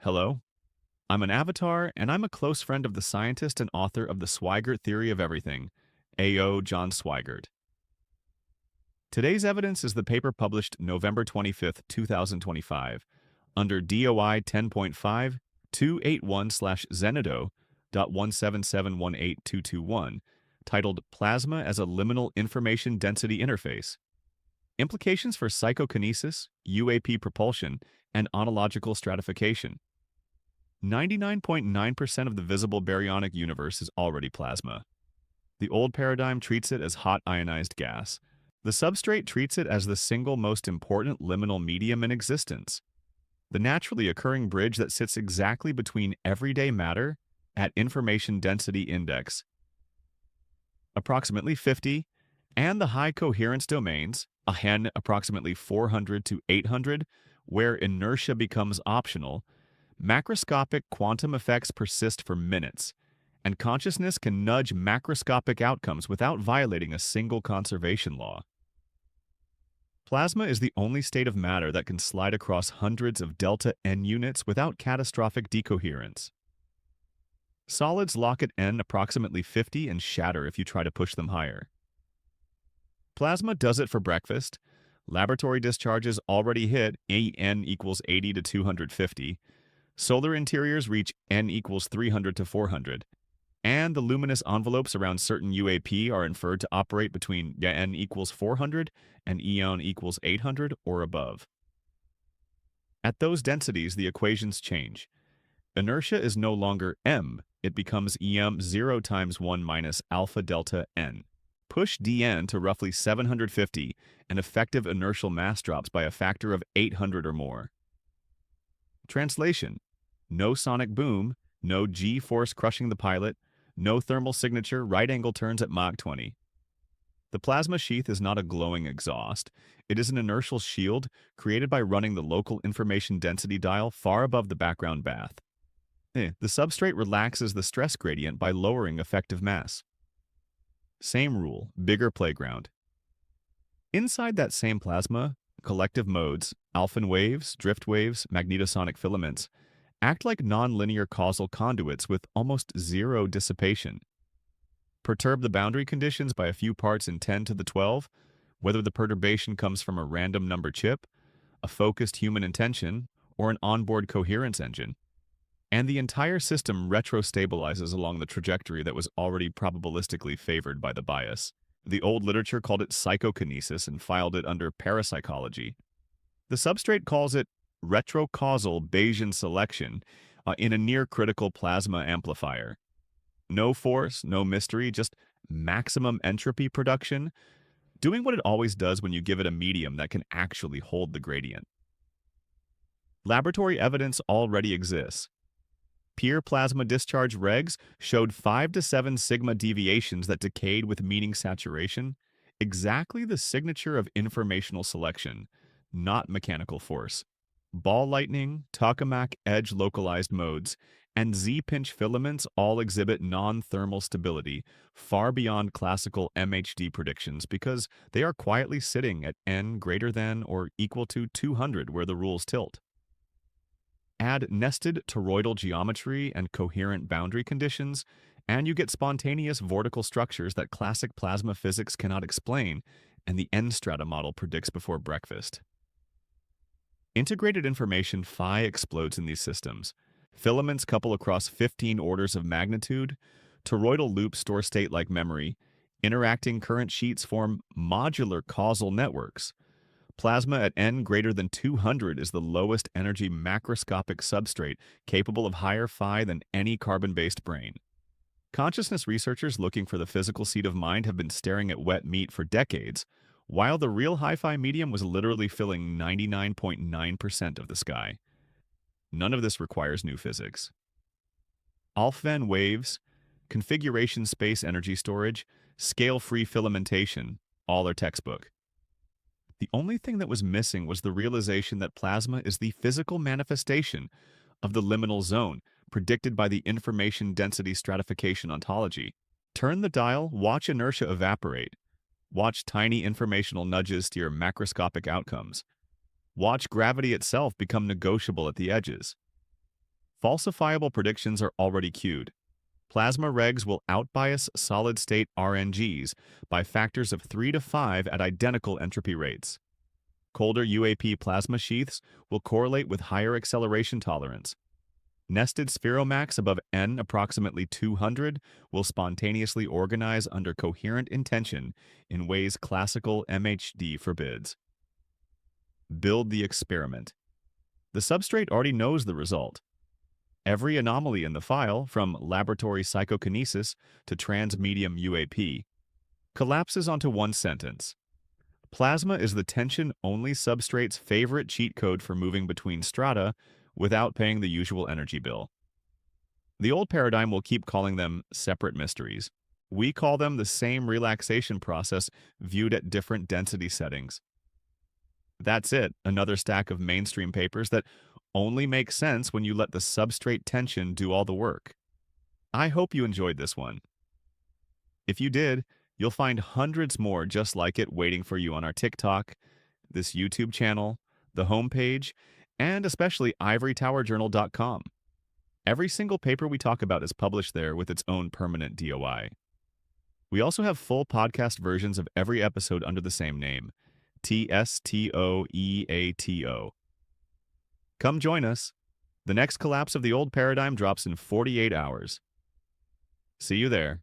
Hello, I'm an avatar, and I'm a close friend of the scientist and author of the Swygert theory of everything, A.O. John Swygert. Today's evidence is the paper published November 25, 2025, under DOI 10.5 281/Zenido.177182221, titled Plasma as a Liminal Information Density Interface. Implications for Psychokinesis, UAP Propulsion, and Ontological Stratification. 99.9% of the visible baryonic universe is already plasma. The old paradigm treats it as hot ionized gas. The substrate treats it as the single most important liminal medium in existence, the naturally occurring bridge that sits exactly between everyday matter at information density index, approximately 50, and the high-coherence domains, again approximately 400 to 800, where inertia becomes optional. Macroscopic quantum effects persist for minutes, and consciousness can nudge macroscopic outcomes without violating a single conservation law. Plasma is the only state of matter that can slide across hundreds of delta n units without catastrophic decoherence. Solids lock at n approximately 50 and shatter if you try to push them higher. Plasma does it for breakfast. Laboratory discharges already hit n equals 80 to 250. Solar interiors reach n equals 300 to 400, and the luminous envelopes around certain UAP are inferred to operate between n equals 400 and eon equals 800 or above. At those densities, the equations change. Inertia is no longer m, it becomes em 0 times 1 minus alpha delta n. Push dn to roughly 750, and effective inertial mass drops by a factor of 800 or more. Translation: no sonic boom, no G-force crushing the pilot, no thermal signature, right-angle turns at Mach 20. The plasma sheath is not a glowing exhaust. It is an inertial shield created by running the local information density dial far above the background bath. The substrate relaxes the stress gradient by lowering effective mass. Same rule, bigger playground. Inside that same plasma, collective modes, alpha waves, drift waves, magnetosonic filaments, act like nonlinear causal conduits with almost zero dissipation. Perturb the boundary conditions by a few parts in 10 to the 12, whether the perturbation comes from a random number chip, a focused human intention, or an onboard coherence engine, and the entire system retro-stabilizes along the trajectory that was already probabilistically favored by the bias. The old literature called it psychokinesis and filed it under parapsychology. The substrate calls it retrocausal Bayesian selection in a near-critical plasma amplifier. No force, no mystery, just maximum entropy production, doing what it always does when you give it a medium that can actually hold the gradient. Laboratory evidence already exists. Pure plasma discharge regs showed 5 to 7 sigma deviations that decayed with meaning saturation, exactly the signature of informational selection, not mechanical force. Ball lightning, tokamak edge localized modes, and Z-pinch filaments all exhibit non-thermal stability far beyond classical MHD predictions because they are quietly sitting at n greater than or equal to 200 where the rules tilt. Add nested toroidal geometry and coherent boundary conditions, and you get spontaneous vortical structures that classic plasma physics cannot explain, and the n-strata model predicts before breakfast. Integrated information phi explodes in these systems. Filaments couple across 15 orders of magnitude, toroidal loops store state-like memory, interacting current sheets form modular causal networks. Plasma at n greater than 200 is the lowest energy macroscopic substrate capable of higher phi than any carbon-based brain. Consciousness researchers looking for the physical seat of mind have been staring at wet meat for decades, while the real hi-fi medium was literally filling 99.9% of the sky. None of this requires new physics. Alphen waves, configuration space energy storage, scale-free filamentation, all are textbook. The only thing that was missing was the realization that plasma is the physical manifestation of the liminal zone predicted by the information-density stratification ontology. Turn the dial, watch inertia evaporate. Watch tiny informational nudges steer macroscopic outcomes. Watch gravity itself become negotiable at the edges. Falsifiable predictions are already queued. Plasma regs will outbias solid-state RNGs by factors of 3 to 5 at identical entropy rates. Colder UAP plasma sheaths will correlate with higher acceleration tolerance. Nested spheromax above n approximately 200 will spontaneously organize under coherent intention in ways classical MHD forbids. Build the experiment. The substrate already knows the result. Every anomaly in the file, from laboratory psychokinesis to transmedium UAP, collapses onto one sentence. Plasma is the tension-only substrate's favorite cheat code for moving between strata without paying the usual energy bill. The old paradigm will keep calling them separate mysteries. We call them the same relaxation process viewed at different density settings. That's it, another stack of mainstream papers that only make sense when you let the substrate tension do all the work. I hope you enjoyed this one. If you did, you'll find hundreds more just like it waiting for you on our TikTok, this YouTube channel, the homepage, and especially ivorytowerjournal.com. Every single paper we talk about is published there with its own permanent DOI. We also have full podcast versions of every episode under the same name, TSTOEATO. Come join us. The next collapse of the old paradigm drops in 48 hours. See you there.